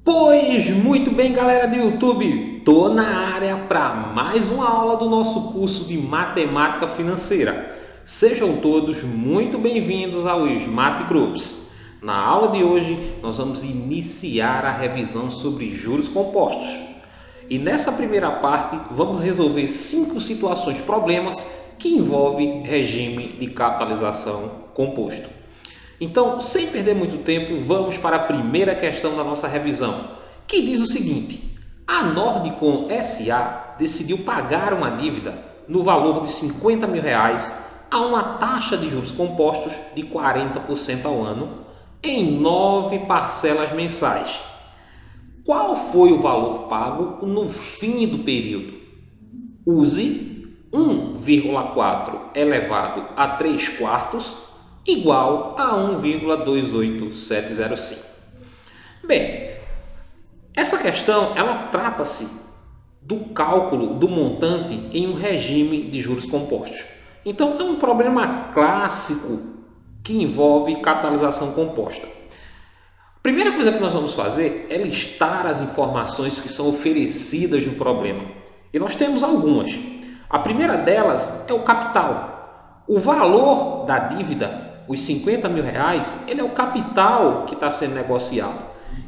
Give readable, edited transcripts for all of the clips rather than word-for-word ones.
Pois muito bem, galera do YouTube, tô na área para mais uma aula do nosso curso de Matemática Financeira. Sejam todos muito bem-vindos ao Smart Groups. Na aula de hoje, nós vamos iniciar a revisão sobre juros compostos. E nessa primeira parte, vamos resolver 5 situações problemas que envolvem regime de capitalização composto. Então, sem perder muito tempo, vamos para a primeira questão da nossa revisão, que diz o seguinte: a Nordicom SA decidiu pagar uma dívida no valor de R$ 50.000 a uma taxa de juros compostos de 40% ao ano em 9 parcelas mensais. Qual foi o valor pago no fim do período? Use 1,4 elevado a 3 quartos igual a 1,28705. Bem, essa questão ela trata-se do cálculo do montante em um regime de juros compostos. Então é um problema clássico que envolve capitalização composta. A primeira coisa que nós vamos fazer é listar as informações que são oferecidas no problema. E nós temos algumas. A primeira delas é o capital. O valor da dívida, os R$ 50.000, ele é o capital que está sendo negociado.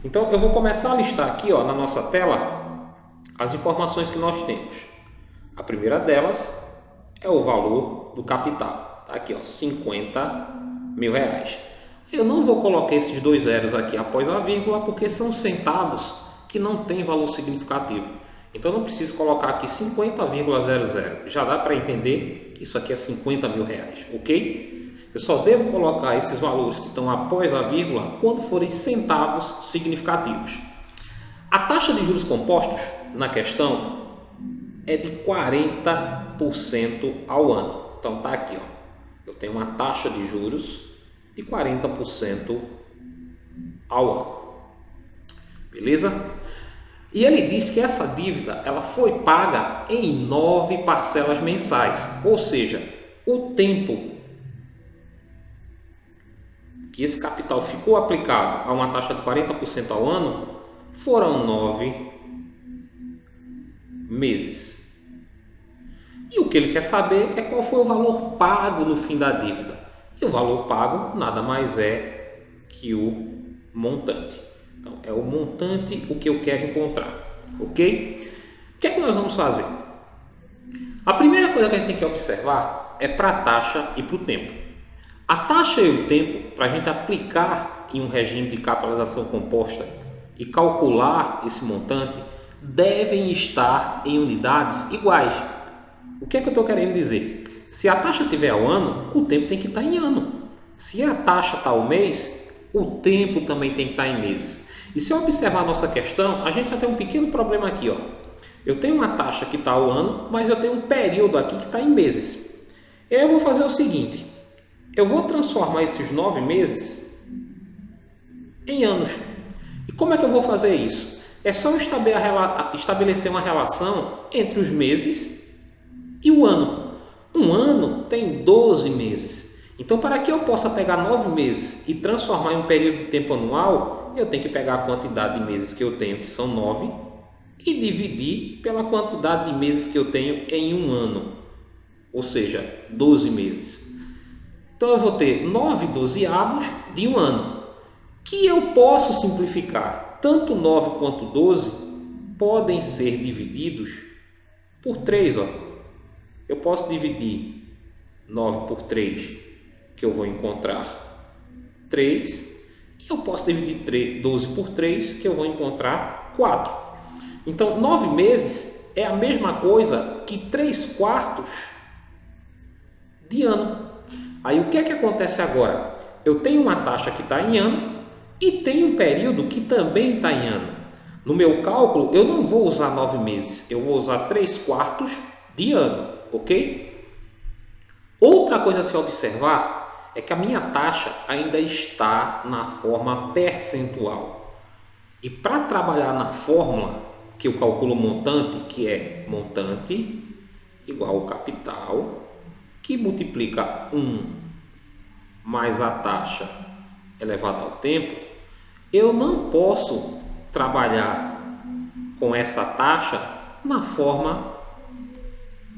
Então eu vou começar a listar aqui na nossa tela as informações que nós temos. A primeira delas é o valor do capital. Está aqui, R$ 50.000. Eu não vou colocar esses dois zeros aqui após a vírgula porque são centavos que não tem valor significativo. Então não preciso colocar aqui 50,00. Já dá para entender que isso aqui é R$ 50.000, ok? Eu só devo colocar esses valores que estão após a vírgula quando forem centavos significativos. A taxa de juros compostos na questão é de 40% ao ano. Então tá aqui, eu tenho uma taxa de juros de 40% ao ano. Beleza? E ele diz que essa dívida ela foi paga em 9 parcelas mensais, ou seja, o tempo que esse capital ficou aplicado a uma taxa de 40% ao ano foram 9 meses. E o que ele quer saber é qual foi o valor pago no fim da dívida. E o valor pago nada mais é que o montante. Então, é o montante o que eu quero encontrar, ok? O que é que nós vamos fazer? A primeira coisa que a gente tem que observar é para a taxa e para o tempo. A taxa e o tempo, para a gente aplicar em um regime de capitalização composta e calcular esse montante, devem estar em unidades iguais. O que é que eu estou querendo dizer? Se a taxa estiver ao ano, o tempo tem que estar em ano. Se a taxa está ao mês, o tempo também tem que estar em meses. E se eu observar a nossa questão, a gente já tem um pequeno problema aqui. Eu tenho uma taxa que está ao ano, mas eu tenho um período aqui que está em meses. E aí eu vou fazer o seguinte. Eu vou transformar esses 9 meses em anos. E como é que eu vou fazer isso? É só estabelecer uma relação entre os meses e o ano. Um ano tem 12 meses. Então, para que eu possa pegar 9 meses e transformar em um período de tempo anual, eu tenho que pegar a quantidade de meses que eu tenho, que são 9, e dividir pela quantidade de meses que eu tenho em um ano, ou seja, 12 meses. Então, eu vou ter 9 dozeavos de um ano, que eu posso simplificar. Tanto 9 quanto 12 podem ser divididos por 3. Eu posso dividir 9 por 3, que eu vou encontrar 3. E eu posso dividir 12 por 3, que eu vou encontrar 4. Então, 9 meses é a mesma coisa que 3 quartos de ano. Aí, o que é que acontece agora? Eu tenho uma taxa que está em ano e tenho um período que também está em ano. No meu cálculo, eu não vou usar 9 meses, eu vou usar 3 quartos de ano, ok? Outra coisa a se observar é que a minha taxa ainda está na forma percentual. E para trabalhar na fórmula que eu calculo o montante, que é montante igual ao capital, que multiplica 1 mais a taxa elevado ao tempo, eu não posso trabalhar com essa taxa na forma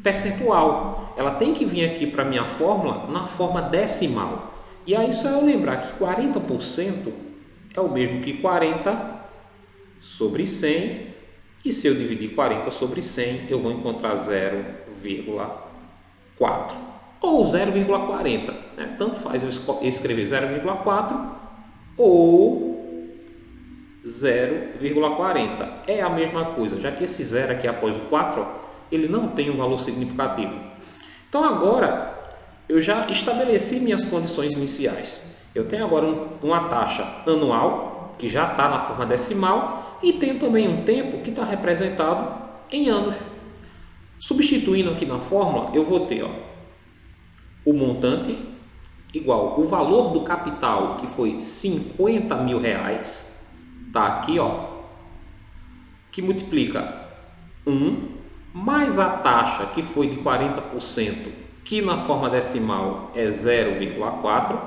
percentual. Ela tem que vir aqui para a minha fórmula na forma decimal. E aí só eu lembrar que 40% é o mesmo que 40 sobre 100. E se eu dividir 40 sobre 100, eu vou encontrar 0,4 ou 0,40. Né? Tanto faz eu escrever 0,4 ou 0,40. É a mesma coisa, já que esse 0 aqui após o 4, ele não tem um valor significativo. Então agora eu já estabeleci minhas condições iniciais. Eu tenho agora uma taxa anual, que já está na forma decimal, e tenho também um tempo que está representado em anos. Substituindo aqui na fórmula, eu vou ter o montante igual o valor do capital, que foi 50 mil reais, está aqui, que multiplica 1, mais a taxa, que foi de 40%, que na forma decimal é 0,4,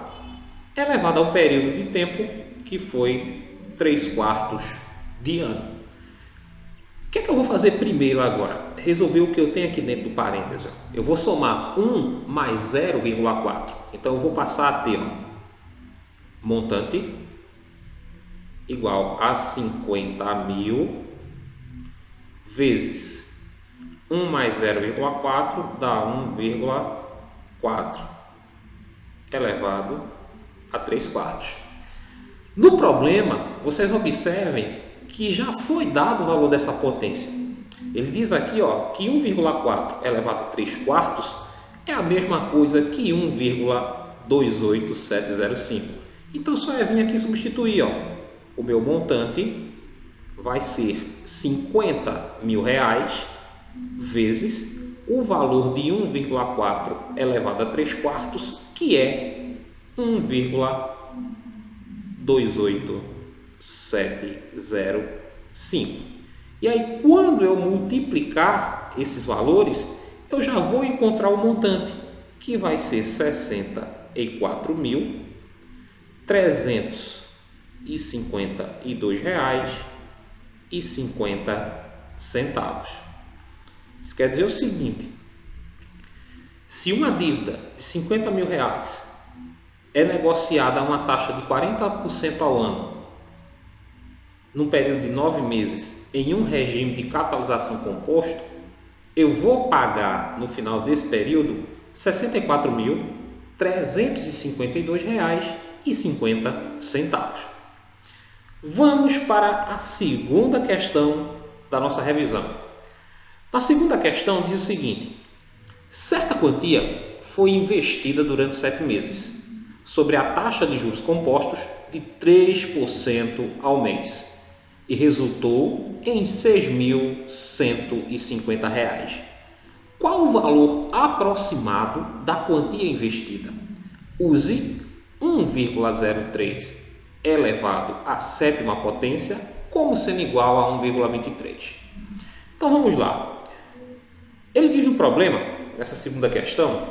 elevado ao período de tempo, que foi 3/4 de ano. O que é que eu vou fazer primeiro agora? Resolver o que eu tenho aqui dentro do parêntese. Eu vou somar 1 mais 0,4. Então eu vou passar a ter montante igual a 50 mil vezes 1 mais 0,4 dá 1,4 elevado a 3/4. No problema, vocês observem que já foi dado o valor dessa potência. Ele diz aqui que 1,4 elevado a 3/4 é a mesma coisa que 1,28705. Então só é vir aqui substituir. O meu montante vai ser 50 mil reais vezes o valor de 1,4 elevado a 3/4, que é 1,28705. E aí, quando eu multiplicar esses valores, eu já vou encontrar o montante, que vai ser R$ 64.352,50. Isso quer dizer o seguinte: se uma dívida de 50 mil reais é negociada a uma taxa de 40% ao ano, num período de 9 meses, em um regime de capitalização composto, eu vou pagar no final desse período R$ 64.352,50. Vamos para a segunda questão da nossa revisão. Na segunda questão diz o seguinte: certa quantia foi investida durante 7 meses, sobre a taxa de juros compostos de 3% ao mês, e resultou em R$ 6.150. Qual o valor aproximado da quantia investida? Use 1,03 elevado à sétima potência como sendo igual a 1,23. Então vamos lá. Ele diz no problema, nessa segunda questão,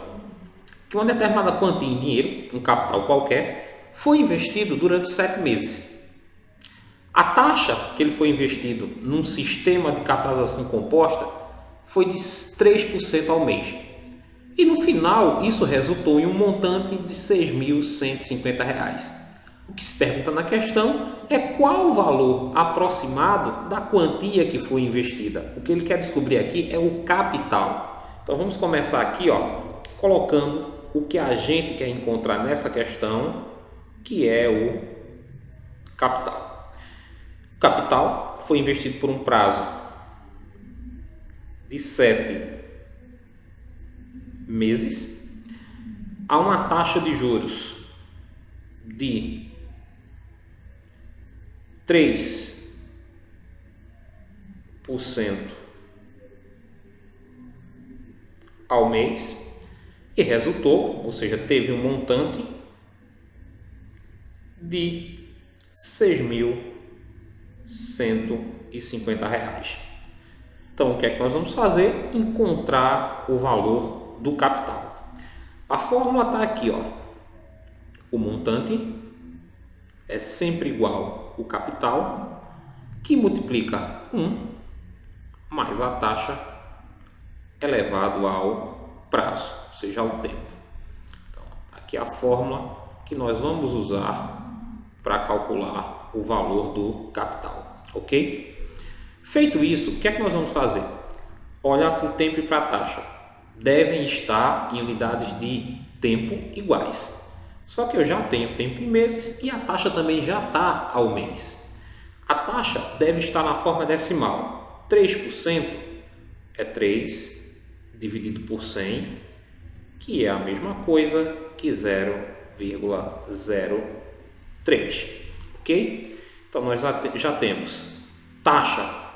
que uma determinada quantia em dinheiro, um capital qualquer, foi investido durante 7 meses. A taxa que ele foi investido num sistema de capitalização composta foi de 3% ao mês. E no final, isso resultou em um montante de R$ 6.150. O que se pergunta na questão é qual o valor aproximado da quantia que foi investida. O que ele quer descobrir aqui é o capital. Então vamos começar aqui, colocando o que a gente quer encontrar nessa questão, que é o capital. O capital foi investido por um prazo de 7 meses a uma taxa de juros de 3% ao mês e resultou, ou seja, teve um montante de R$ 6.150. Então, o que é que nós vamos fazer? Encontrar o valor do capital. A fórmula está aqui, O montante é sempre igual ao capital que multiplica 1 mais a taxa elevado ao prazo, ou seja, ao tempo. Então, aqui é a fórmula que nós vamos usar para calcular o valor do capital, ok? Feito isso, o que é que nós vamos fazer? Olhar para o tempo e para a taxa. Devem estar em unidades de tempo iguais. Só que eu já tenho tempo em meses e a taxa também já está ao mês. A taxa deve estar na forma decimal. 3% é 3 dividido por 100, que é a mesma coisa que 0,03. Ok? Então nós já temos taxa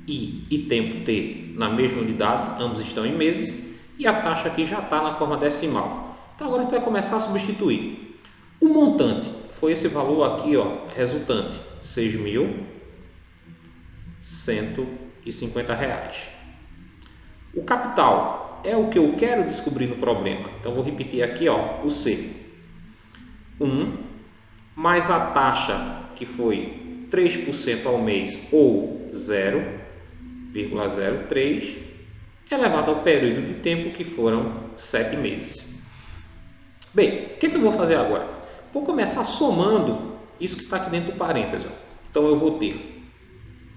e tempo t na mesma unidade, ambos estão em meses, e a taxa aqui já está na forma decimal. Então agora a gente vai começar a substituir. O montante foi esse valor aqui, ó, resultante, R$ 6.150. O capital é o que eu quero descobrir no problema. Então vou repetir aqui, ó, o C. 1 mais a taxa que foi 3% ao mês ou 0,03 elevado ao período de tempo que foram 7 meses. Bem, o que eu vou fazer agora? Vou começar somando isso que está aqui dentro do parênteses. Então eu vou ter R$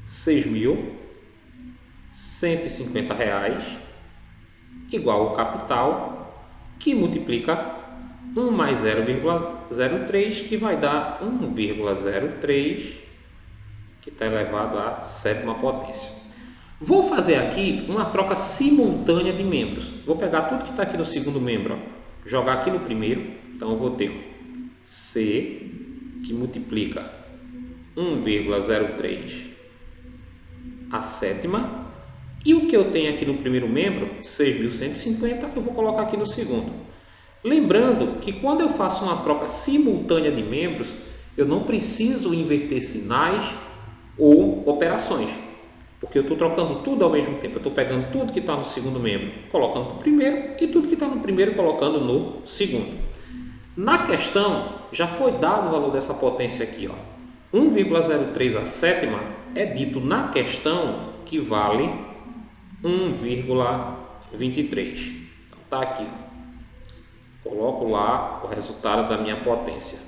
6.150 igual ao capital, que multiplica 1 mais 0,03, que vai dar 1,03, que está elevado à sétima potência. Vou fazer aqui uma troca simultânea de membros. Vou pegar tudo que está aqui no segundo membro, ó, jogar aqui no primeiro. Então eu vou ter C, que multiplica 1,03 a sétima, e o que eu tenho aqui no primeiro membro, 6.150, eu vou colocar aqui no segundo. Lembrando que quando eu faço uma troca simultânea de membros, eu não preciso inverter sinais ou operações, porque eu estou trocando tudo ao mesmo tempo. Eu estou pegando tudo que está no segundo membro, colocando no primeiro, e tudo que está no primeiro, colocando no segundo. Na questão, já foi dado o valor dessa potência aqui, ó. 1,03 a sétima é dito na questão que vale 1,23. Então está aqui, ó. Coloco lá o resultado da minha potência.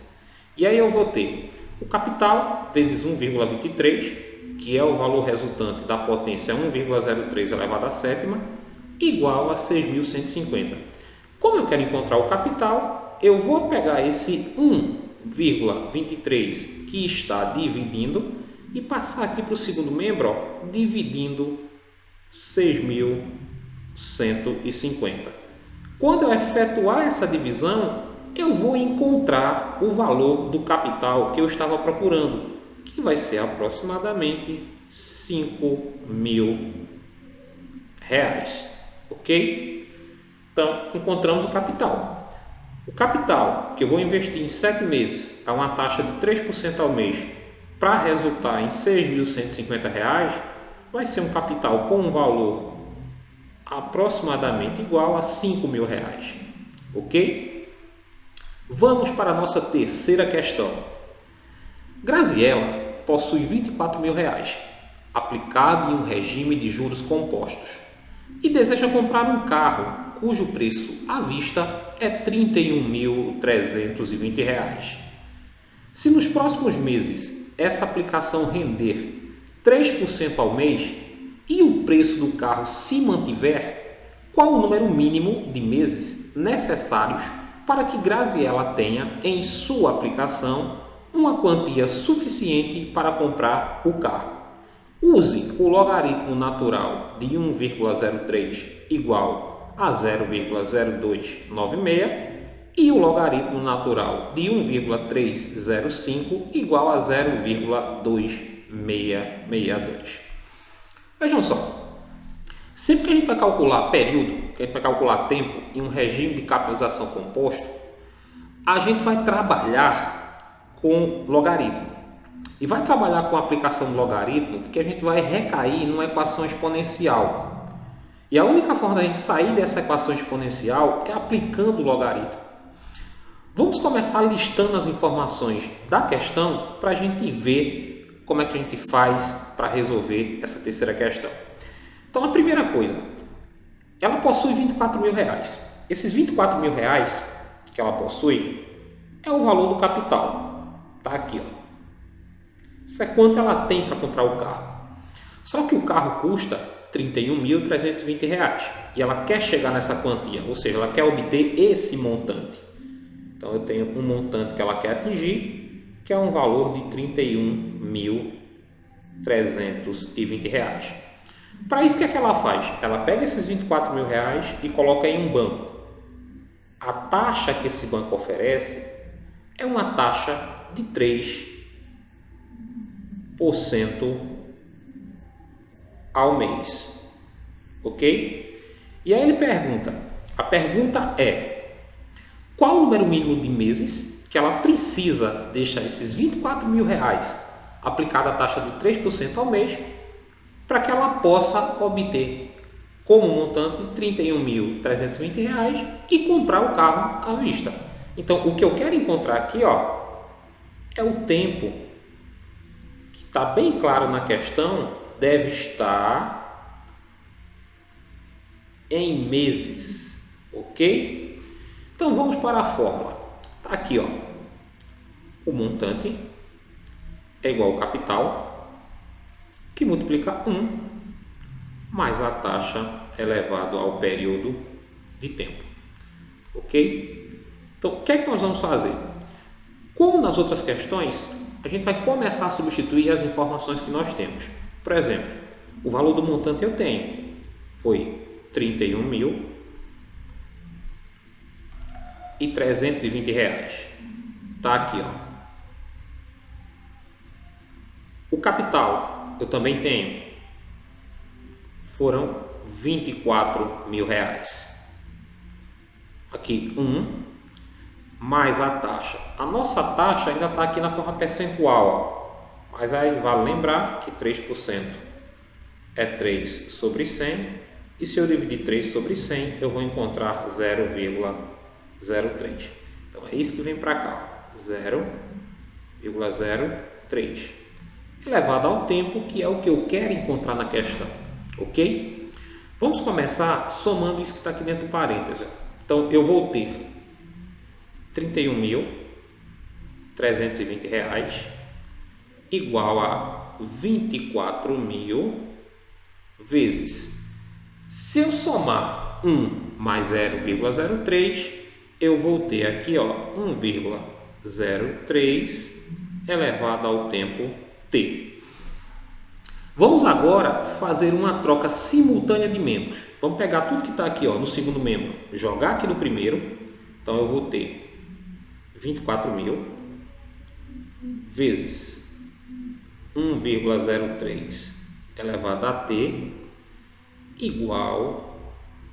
E aí eu vou ter o capital vezes 1,23, que é o valor resultante da potência 1,03 elevado à sétima, igual a 6.150. Como eu quero encontrar o capital, eu vou pegar esse 1,23 que está dividindo e passar aqui para o segundo membro, ó, dividindo 6.150. Quando eu efetuar essa divisão, eu vou encontrar o valor do capital que eu estava procurando, que vai ser aproximadamente R$ 5.000, ok? Então, encontramos o capital. O capital que eu vou investir em 7 meses a uma taxa de 3% ao mês para resultar em R$ 6.150, vai ser um capital com um valor aproximadamente igual a R$ 5.000, ok? Vamos para a nossa terceira questão. Graziela possui R$ 24.000 aplicado em um regime de juros compostos e deseja comprar um carro cujo preço à vista é R$ 31.320. Se nos próximos meses essa aplicação render 3% ao mês e o preço do carro se mantiver, qual o número mínimo de meses necessários para que Graziela tenha em sua aplicação uma quantia suficiente para comprar o carro? Use o logaritmo natural de 1,03 igual a 0,0296 e o logaritmo natural de 1,305 igual a 0,2662. Vejam só, sempre que a gente vai calcular período, que a gente vai calcular tempo em um regime de capitalização composto, a gente vai trabalhar com logaritmo. E vai trabalhar com a aplicação do logaritmo porque a gente vai recair numa equação exponencial. E a única forma da gente sair dessa equação exponencial é aplicando o logaritmo. Vamos começar listando as informações da questão para a gente ver como é que a gente faz para resolver essa terceira questão. Então, a primeira coisa, ela possui R$ 24.000. Esses R$ 24.000 que ela possui é o valor do capital. Tá aqui, ó. Isso é quanto ela tem para comprar o carro. Só que o carro custa R$ 31.320 e ela quer chegar nessa quantia, ou seja, ela quer obter esse montante. Então eu tenho um montante que ela quer atingir, que é um valor de R$ 31.320. Para isso, o que é que ela faz? Ela pega esses R$ 24.000 e coloca em um banco. A taxa que esse banco oferece é uma taxa de 3% ao mês. Ok? E aí ele pergunta, a pergunta é: qual o número mínimo de meses que ela precisa deixar esses R$ 24.000 aplicada a taxa de 3% ao mês para que ela possa obter como montante R$ 31.320 e comprar o carro à vista. Então, o que eu quero encontrar aqui, ó, é o tempo que está bem claro na questão, deve estar em meses, ok? Então, vamos para a fórmula. Tá aqui, ó, o montante é igual ao capital, que multiplica 1 mais a taxa elevado ao período de tempo, ok? Então, o que é que nós vamos fazer? Como nas outras questões, a gente vai começar a substituir as informações que nós temos. Por exemplo, o valor do montante eu tenho, foi R$ 31.320. Tá aqui, ó. O capital eu também tenho, foram R$ 24.000. Aqui 1 mais a taxa. A nossa taxa ainda está aqui na forma percentual, ó. Mas aí vale lembrar que 3% é 3 sobre 100, e se eu dividir 3 sobre 100 eu vou encontrar 0,03. Então é isso que vem para cá, 0,03 elevado ao tempo, que é o que eu quero encontrar na questão, ok? Vamos começar somando isso que está aqui dentro do parêntese. Então eu vou ter R$ 31.320 igual a 24.000 vezes. Se eu somar 1 mais 0,03, eu vou ter aqui, ó, 1,03 elevado ao tempo t. Vamos agora fazer uma troca simultânea de membros. Vamos pegar tudo que está aqui, ó, no segundo membro, jogar aqui no primeiro. Então eu vou ter 24.000 vezes 1,03 elevado a t igual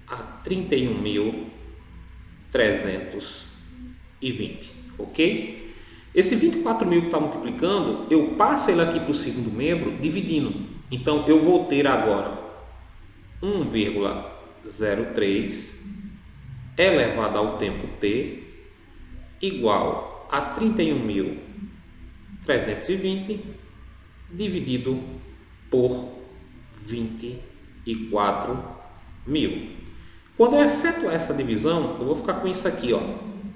a 31.320, ok? Esse 24.000 que está multiplicando, eu passo ele aqui para o segundo membro dividindo. Então eu vou ter agora 1,03 elevado ao tempo t igual a 31.320 dividido por 24.000. Quando eu efetuar essa divisão, eu vou ficar com isso aqui, ó,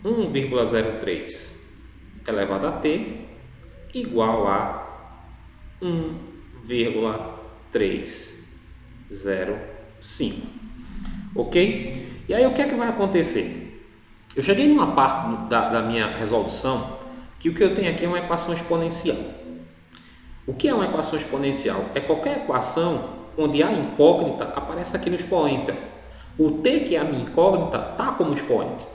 1,03 elevado a t igual a 1,305, ok? E aí o que é que vai acontecer? Eu cheguei numa parte da minha resolução que o que eu tenho aqui é uma equação exponencial. O que é uma equação exponencial? É qualquer equação onde a incógnita aparece aqui no expoente. O t, que é a minha incógnita, está como expoente.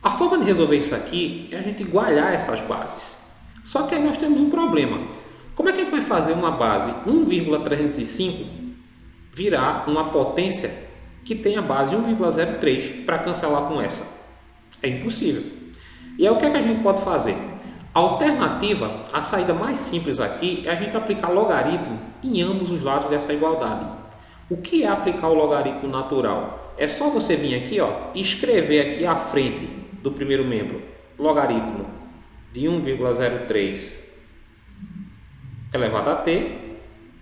A forma de resolver isso aqui é a gente igualar essas bases. Só que aí nós temos um problema. Como é que a gente vai fazer uma base 1,305 virar uma potência que tem a base 1,03 para cancelar com essa? É impossível. E aí o que é que a gente pode fazer? A alternativa, a saída mais simples aqui, é a gente aplicar logaritmo em ambos os lados dessa igualdade. O que é aplicar o logaritmo natural? É só você vir aqui, ó, e escrever aqui à frente do primeiro membro logaritmo de 1,03 elevado a t,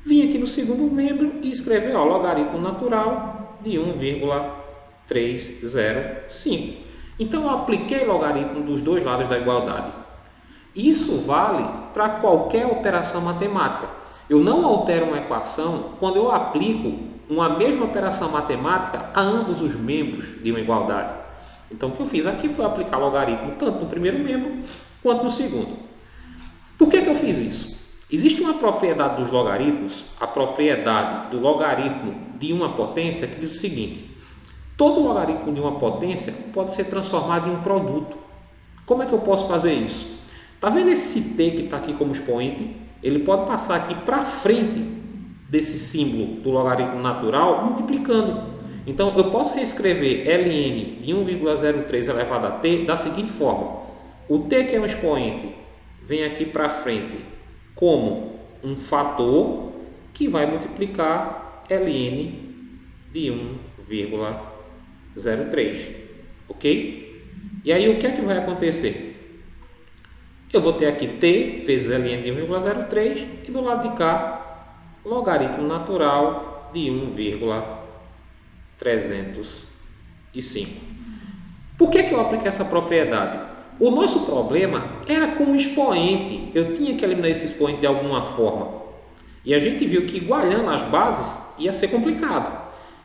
vim aqui no segundo membro e escrever ó, logaritmo natural de 1,305. Então eu apliquei logaritmo dos dois lados da igualdade. Isso vale para qualquer operação matemática. Eu não altero uma equação quando eu aplico uma mesma operação matemática a ambos os membros de uma igualdade. Então o que eu fiz aqui foi aplicar logaritmo tanto no primeiro membro quanto no segundo. Por que eu fiz isso? Existe uma propriedade dos logaritmos, a propriedade do logaritmo de uma potência, que diz o seguinte: todo logaritmo de uma potência pode ser transformado em um produto. Como é que eu posso fazer isso? Está vendo esse t que está aqui como expoente? Ele pode passar aqui para frente desse símbolo do logaritmo natural multiplicando. Então eu posso reescrever ln de 1,03 elevado a t da seguinte forma: o t, que é um expoente, vem aqui para frente como um fator que vai multiplicar ln de 1,03, ok? E aí o que é que vai acontecer? Eu vou ter aqui t vezes ln de 1,03 e do lado de cá logaritmo natural de 1,305. Por que eu apliquei essa propriedade? O nosso problema era com o expoente. Eu tinha que eliminar esse expoente de alguma forma. E a gente viu que igualando as bases ia ser complicado.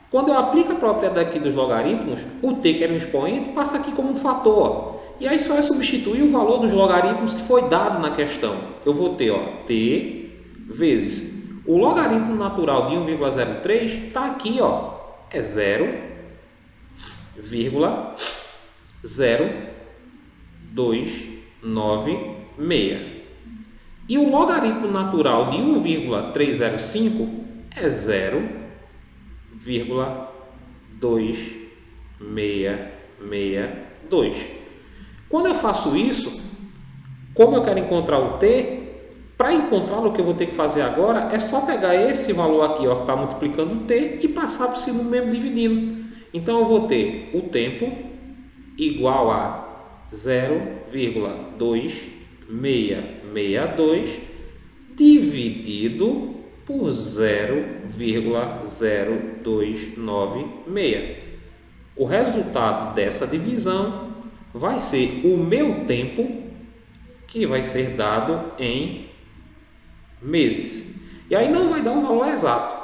Quando eu aplico a propriedade aqui dos logaritmos, o t, que era um expoente, passa aqui como um fator. E aí só é substituir o valor dos logaritmos que foi dado na questão. Eu vou ter t vezes o logaritmo natural de 1,03 está aqui, ó, é 0,0296. E o logaritmo natural de 1,305 é 0,2662. Quando eu faço isso, como eu quero encontrar o t, para encontrá-lo, o que eu vou ter que fazer agora é só pegar esse valor aqui, ó, que está multiplicando o t, e passar para o segundo membro dividindo. Então eu vou ter o tempo igual a 0,2662 dividido por 0,0296. O resultado dessa divisão vai ser o meu tempo, que vai ser dado em meses. E aí não vai dar um valor exato,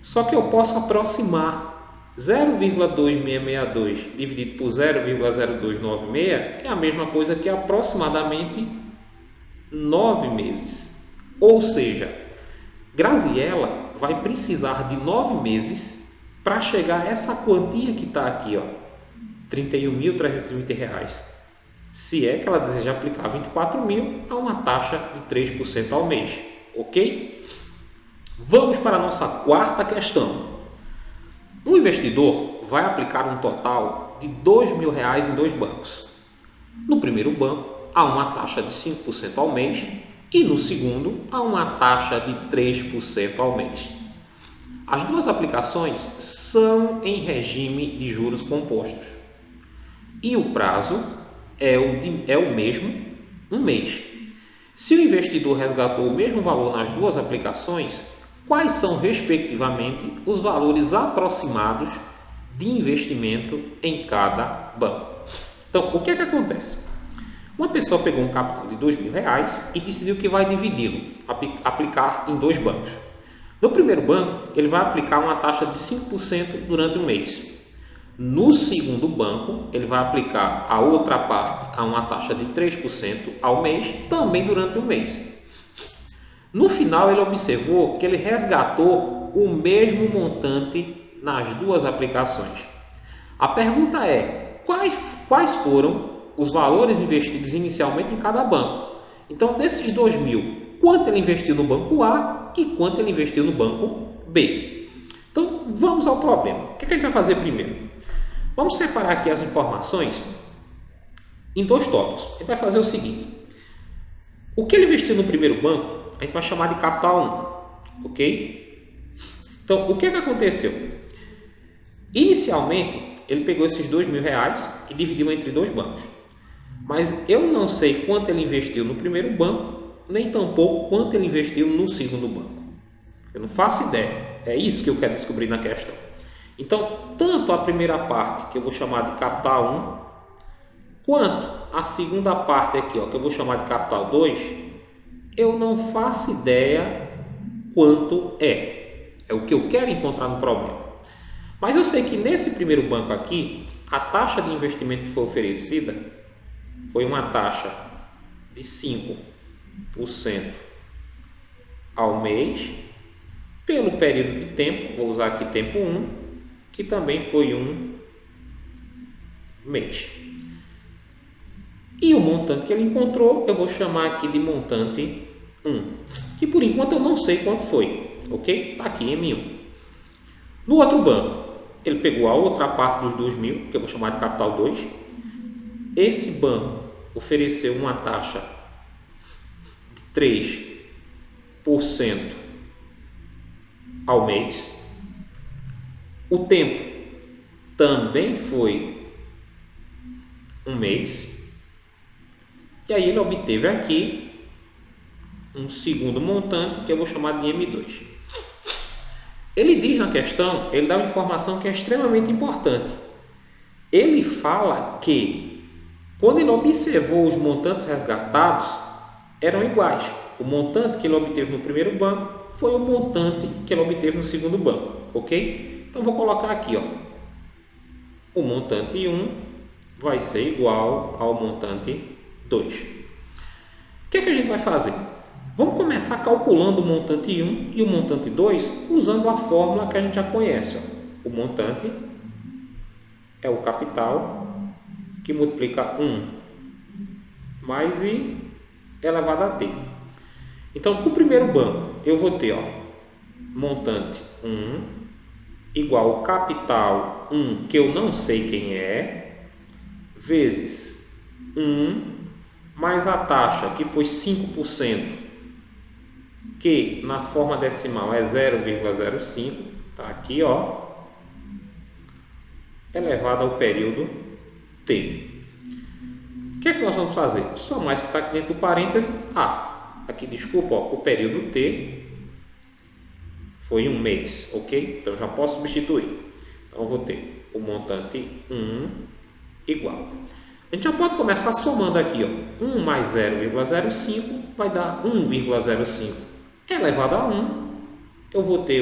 só que eu posso aproximar. 0,2662 dividido por 0,0296 é a mesma coisa que aproximadamente 9 meses. Ou seja, Graziella vai precisar de 9 meses para chegar a essa quantia que está aqui, ó, R$ 31.320, se é que ela deseja aplicar 24.000 a uma taxa de 3% ao mês, ok? Vamos para a nossa quarta questão. Um investidor vai aplicar um total de R$ 2.000 em dois bancos. No primeiro banco, há uma taxa de 5% ao mês e no segundo, há uma taxa de 3% ao mês. As duas aplicações são em regime de juros compostos e o prazo é o mesmo, um mês. Se o investidor resgatou o mesmo valor nas duas aplicações, quais são, respectivamente, os valores aproximados de investimento em cada banco? Então, o que é que acontece? Uma pessoa pegou um capital de R$ 2.000 e decidiu que vai dividi-lo, aplicar em dois bancos. No primeiro banco, ele vai aplicar uma taxa de 5% durante um mês. No segundo banco, ele vai aplicar a outra parte a uma taxa de 3% ao mês, também durante um mês. No final, ele observou que ele resgatou o mesmo montante nas duas aplicações. A pergunta é: quais foram os valores investidos inicialmente em cada banco? Então, desses 2.000, quanto ele investiu no banco A e quanto ele investiu no banco B? Então, vamos ao problema. O que a gente vai fazer primeiro? Vamos separar aqui as informações em dois tópicos. A gente vai fazer o seguinte: o que ele investiu no primeiro banco, a gente vai chamar de capital 1, ok? Então, o que aconteceu? Inicialmente, ele pegou esses R$ 2.000 e dividiu entre dois bancos. Mas eu não sei quanto ele investiu no primeiro banco nem tampouco quanto ele investiu no segundo banco. Eu não faço ideia. É isso que eu quero descobrir na questão. Então, tanto a primeira parte, que eu vou chamar de capital 1, quanto a segunda parte aqui, ó, que eu vou chamar de capital 2, eu não faço ideia quanto é. É o que eu quero encontrar no problema. Mas eu sei que nesse primeiro banco aqui, a taxa de investimento que foi oferecida foi uma taxa de 5% ao mês, pelo período de tempo, vou usar aqui tempo 1, que também foi um mês. E o montante que ele encontrou, eu vou chamar aqui de montante 1, que por enquanto eu não sei quanto foi, ok? Está aqui M1. No outro banco, ele pegou a outra parte dos 2.000, que eu vou chamar de capital 2. Esse banco ofereceu uma taxa de 3% ao mês. O tempo também foi um mês. E aí ele obteve aqui um segundo montante que eu vou chamar de M2. Ele diz na questão, ele dá uma informação que é extremamente importante. Ele fala que quando ele observou os montantes resgatados, eram iguais. O montante que ele obteve no primeiro banco foi o montante que ele obteve no segundo banco, ok? Então vou colocar aqui, ó, o montante 1 vai ser igual ao montante 2. O que é que a gente vai fazer? Vamos começar calculando o montante 1 e o montante 2 usando a fórmula que a gente já conhece, ó. O montante é o capital que multiplica 1 mais I elevado a T. Então, para o primeiro banco, eu vou ter, ó, montante 1 igual capital 1, que eu não sei quem é, vezes 1 mais a taxa, que foi 5%, que na forma decimal é 0,05, tá aqui, ó, elevado ao período T. O que é que nós vamos fazer? Só mais que está aqui dentro do parêntese A. Aqui, desculpa, ó, o período T foi um mês, ok? Então já posso substituir. Então eu vou ter o montante 1 igual. A gente já pode começar somando aqui, ó. 1 mais 0,05 vai dar 1,05 elevado a 1. Eu vou ter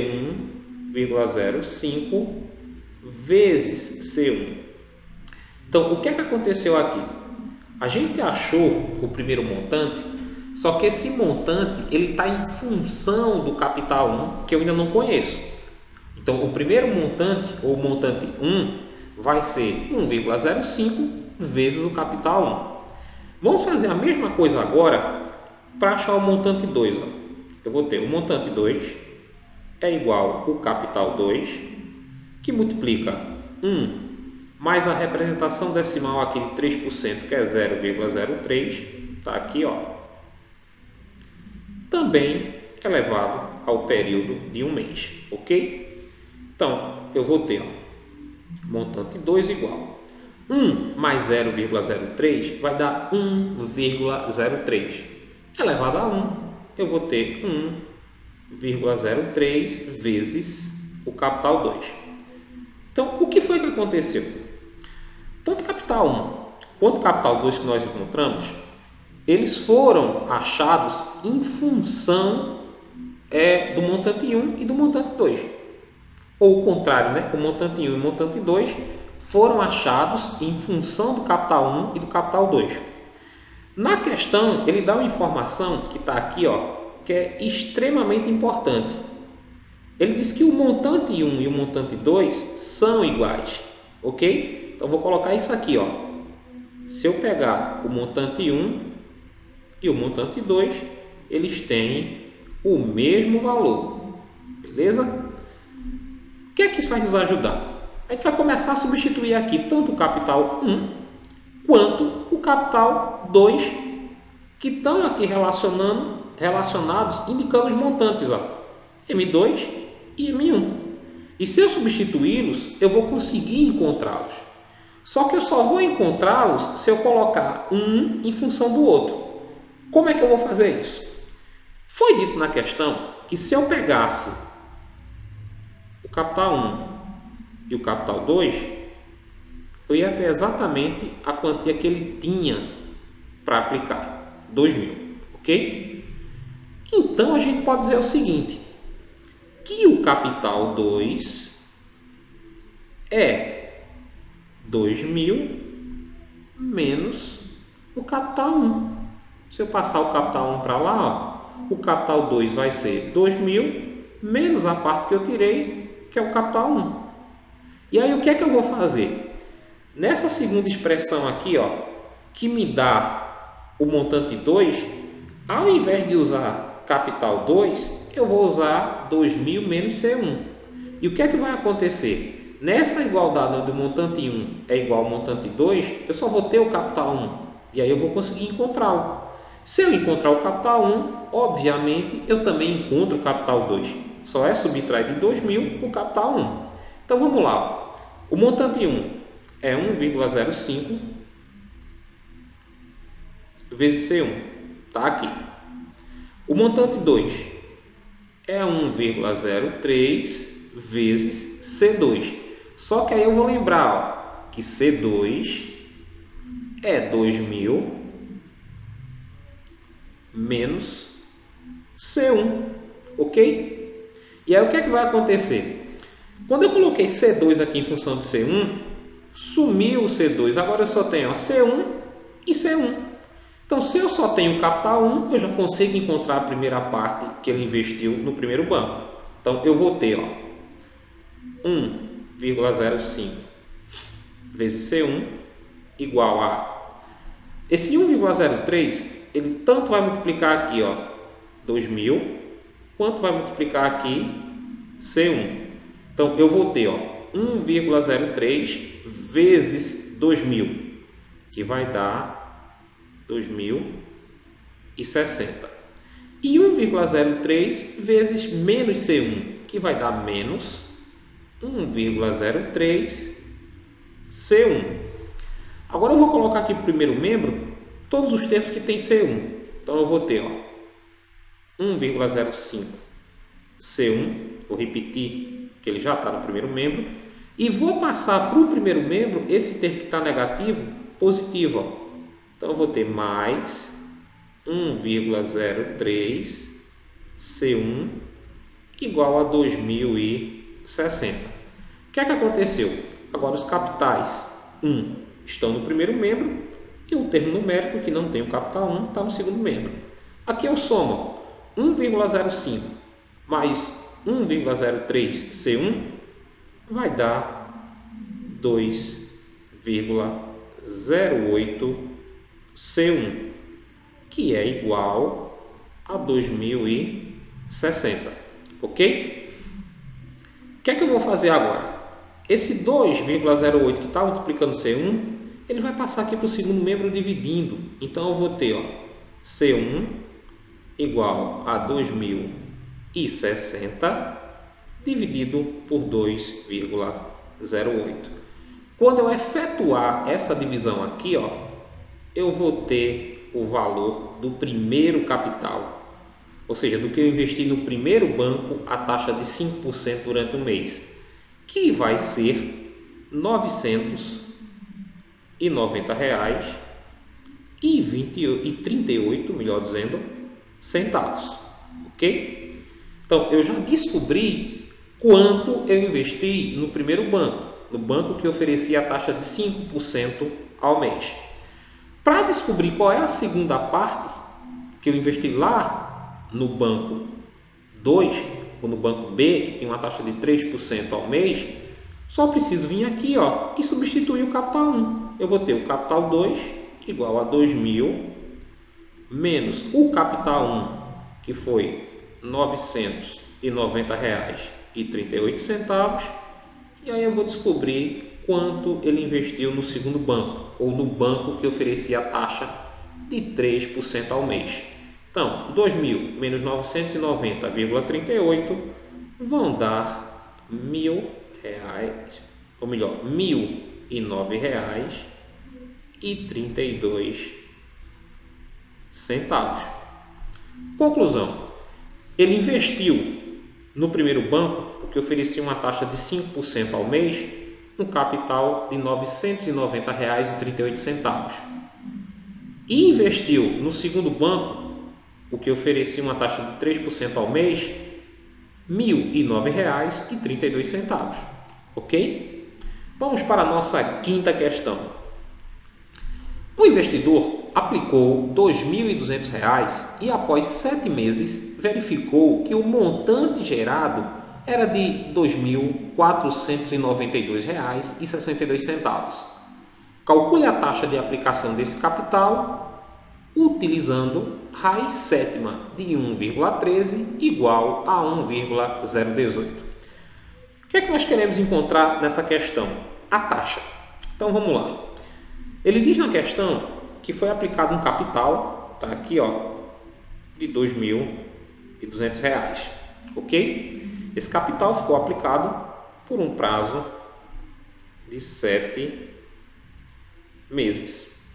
1,05 vezes C1. Então, o que é que aconteceu aqui? A gente achou o primeiro montante, só que esse montante ele está em função do capital 1, que eu ainda não conheço. Então, o primeiro montante, ou montante 1, vai ser 1,05 vezes o capital 1. Vamos fazer a mesma coisa agora para achar o montante 2. Ó. Eu vou ter o montante 2 é igual ao capital 2, que multiplica 1 mais a representação decimal aqui de 3%, que é 0,03, está aqui, ó, também elevado ao período de um mês, ok? Então, eu vou ter, ó, montante 2 igual 1 mais 0,03 vai dar 1,03 elevado a 1, eu vou ter 1,03 vezes o capital 2. Então, o que foi que aconteceu? Tanto capital 1 quanto capital 2 que nós encontramos, eles foram achados em função do montante 1 e do montante 2. Ou o contrário, né? O montante 1 e o montante 2 foram achados em função do capital 1 e do capital 2. Na questão, ele dá uma informação que está aqui, ó, que é extremamente importante. Ele diz que o montante 1 e o montante 2 são iguais, ok? Então, vou colocar isso aqui, ó. Se eu pegar o montante 1 e o montante 2, eles têm o mesmo valor, beleza? O que é que isso vai nos ajudar? A gente vai começar a substituir aqui tanto o capital 1 quanto o capital 2, que estão aqui relacionados, indicando os montantes, ó, M2 e M1. E se eu substituí-los, eu vou conseguir encontrá-los. Só que eu só vou encontrá-los se eu colocar um em função do outro. Como é que eu vou fazer isso? Foi dito na questão que se eu pegasse o capital 1 e o capital 2, eu ia ter exatamente a quantia que ele tinha para aplicar, 2.000, ok? Então a gente pode dizer o seguinte, que o capital 2 é 2.000 menos o capital 1. Se eu passar o capital 1 para lá, ó, o capital 2 vai ser 2.000 menos a parte que eu tirei, que é o capital 1. E aí o que é que eu vou fazer? Nessa segunda expressão aqui, ó, que me dá o montante 2, ao invés de usar capital 2, eu vou usar 2.000 menos C1. E o que é que vai acontecer? Nessa igualdade onde o montante 1 é igual ao montante 2, eu só vou ter o capital 1. E aí eu vou conseguir encontrá-lo. Se eu encontrar o capital 1, obviamente eu também encontro o capital 2. Só é subtrair de 2.000 o capital 1. Então vamos lá. O montante 1 é 1,05 vezes C1. Está aqui. O montante 2 é 1,03 vezes C2. Só que aí eu vou lembrar, ó, que C2 é 2.000 menos C1, ok? E aí o que é que vai acontecer? Quando eu coloquei C2 aqui em função de C1, sumiu o C2, agora eu só tenho, ó, C1 e C1. Então, se eu só tenho o capital 1, eu já consigo encontrar a primeira parte que ele investiu no primeiro banco. Então, eu vou ter, ó, 1,05 vezes C1 igual a... Esse 1,03, ele tanto vai multiplicar aqui, ó, 2.000, quanto vai multiplicar aqui C1. Então, eu vou ter, ó, 1,03 vezes 2.000, que vai dar 2.060. E 1,03 vezes menos C1, que vai dar menos 1,03 C1. Agora eu vou colocar aqui para o primeiro membro todos os termos que tem C1. Então eu vou ter, ó, 1,05 C1, vou repetir que ele já está no primeiro membro, e vou passar para o primeiro membro esse termo que está negativo, positivo, ó. Então eu vou ter mais 1,03 C1 igual a 2.060. O que é que aconteceu? Agora os capitais 1 estão no primeiro membro e o termo numérico que não tem o capital 1 está no segundo membro. Aqui eu somo 1,05 mais 1,03 C1 vai dar 2,08 C1, que é igual a 2.060, ok? O que é que eu vou fazer agora? Esse 2,08 que está multiplicando C1, ele vai passar aqui para o segundo membro dividindo. Então, eu vou ter, ó, C1 igual a 2.060 dividido por 2,08. Quando eu efetuar essa divisão aqui, ó, eu vou ter o valor do primeiro capital, ou seja, do que eu investi no primeiro banco, a taxa de 5% durante um mês, que vai ser R$ 990,38, melhor dizendo, centavos, ok? Então, eu já descobri quanto eu investi no primeiro banco, no banco que oferecia a taxa de 5% ao mês. Para descobrir qual é a segunda parte que eu investi lá no banco 2 ou no banco B, que tem uma taxa de 3% ao mês, só preciso vir aqui, ó, e substituir o capital 1. Eu vou ter o capital 2 igual a 2.000 menos o capital 1, que foi R$ 990,38, e aí eu vou descobrir quanto ele investiu no segundo banco, ou no banco que oferecia a taxa de 3% ao mês. Então, 2.000 menos 990,38 vão dar R$ 1.000, ou melhor, R$ 1.009,32. Conclusão: Ele investiu no primeiro banco, porque oferecia uma taxa de 5% ao mês, um capital de R$ 990,38. E investiu no segundo banco, o que oferecia uma taxa de 3% ao mês, R$ 1.009,32. Ok? Vamos para a nossa quinta questão. O investidor aplicou R$ 2.200 e após 7 meses verificou que o montante gerado era de R$ 2.492,62. Calcule a taxa de aplicação desse capital utilizando raiz sétima de 1,13 igual a 1,018. O que é que nós queremos encontrar nessa questão? A taxa. Então vamos lá. Ele diz na questão que foi aplicado um capital, tá aqui ó, de R$ 2.200, ok? Esse capital ficou aplicado por um prazo de 7 meses.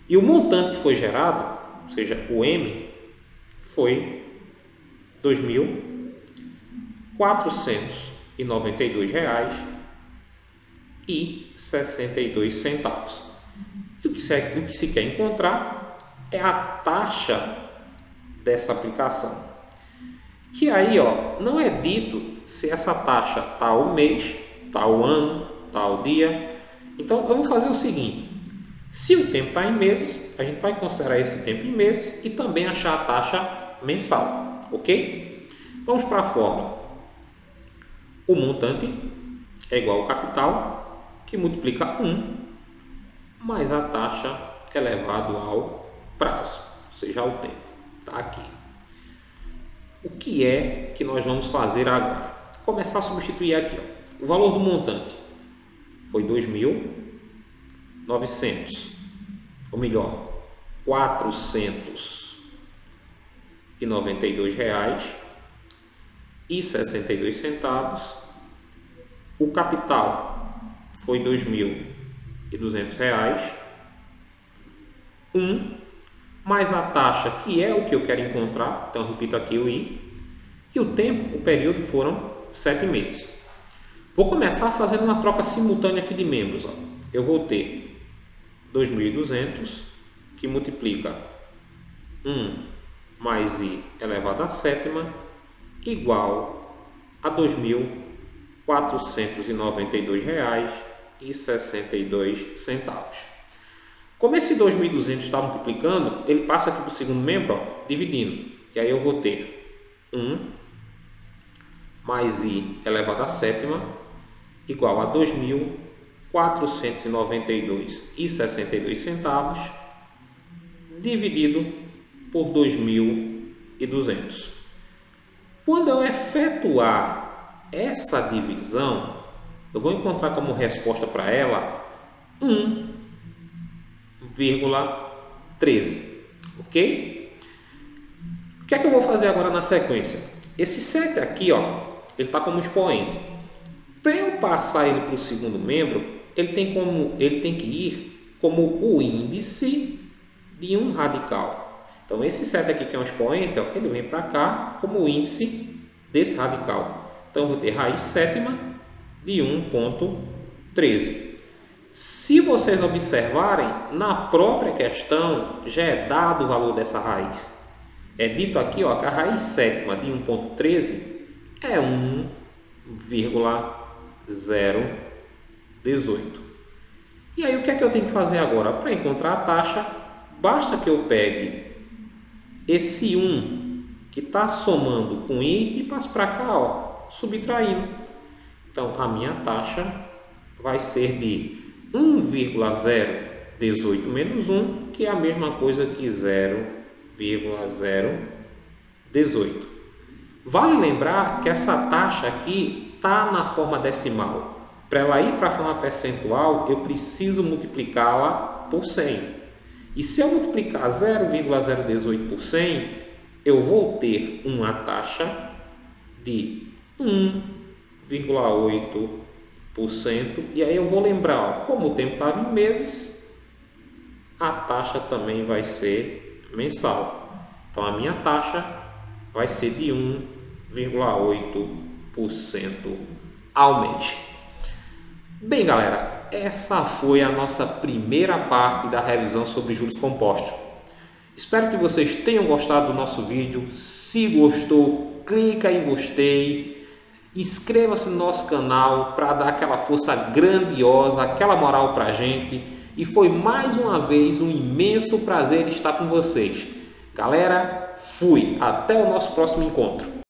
E o montante que foi gerado, ou seja, o M, foi R$ 2.492,62. E o que se quer encontrar é a taxa dessa aplicação. Que aí ó, não é dito se essa taxa está ao mês, está ao ano, está ao dia. Então eu vou fazer o seguinte: se o tempo está em meses, a gente vai considerar esse tempo em meses e também achar a taxa mensal, ok? Vamos para a fórmula. O montante é igual ao capital, que multiplica 1 mais a taxa elevado ao prazo, ou seja, ao tempo. Está aqui. O que é que nós vamos fazer agora? Começar a substituir aqui. Ó. O valor do montante foi 2.900, ou melhor, R$ 492,62. O capital foi R$ 2.200. 1 mais a taxa, que é o que eu quero encontrar, então repito aqui o I, e o tempo, o período foram 7 meses. Vou começar fazendo uma troca simultânea aqui de membros. Ó. Eu vou ter 2.200 que multiplica 1 mais I elevado à sétima igual a R$ 2.492,62. Como esse 2.200 está multiplicando, ele passa aqui para o segundo membro, ó, dividindo. E aí eu vou ter 1 mais I elevado à sétima igual a 2.492,62 dividido por 2.200. Quando eu efetuar essa divisão, eu vou encontrar como resposta para ela 1,13, ok? O que é que eu vou fazer agora na sequência? Esse 7 aqui, ó, ele está como expoente. Para eu passar ele para o segundo membro, ele tem que ir como o índice de um radical. Então, esse 7 aqui, que é um expoente, ó, ele vem para cá como o índice desse radical. Então, eu vou ter raiz sétima de 1,13. Se vocês observarem, na própria questão já é dado o valor dessa raiz. É dito aqui ó, que a raiz sétima de 1,13 é 1,018. E aí o que é que eu tenho que fazer agora? Para encontrar a taxa, basta que eu pegue esse 1 que está somando com I e passe para cá, ó, subtraindo. Então a minha taxa vai ser de 1,018 menos 1, que é a mesma coisa que 0,018. Vale lembrar que essa taxa aqui está na forma decimal. Para ela ir para a forma percentual, eu preciso multiplicá-la por 100. E se eu multiplicar 0,018 por 100, eu vou ter uma taxa de 1,8%. E aí eu vou lembrar, ó, como o tempo estava em meses, a taxa também vai ser mensal. Então a minha taxa vai ser de 1,8% ao mês. Bem, galera, essa foi a nossa primeira parte da revisão sobre juros compostos. Espero que vocês tenham gostado do nosso vídeo. Se gostou, clica em gostei, inscreva-se no nosso canal para dar aquela força grandiosa, aquela moral para a gente. E foi mais uma vez um imenso prazer estar com vocês. Galera, fui! Até o nosso próximo encontro.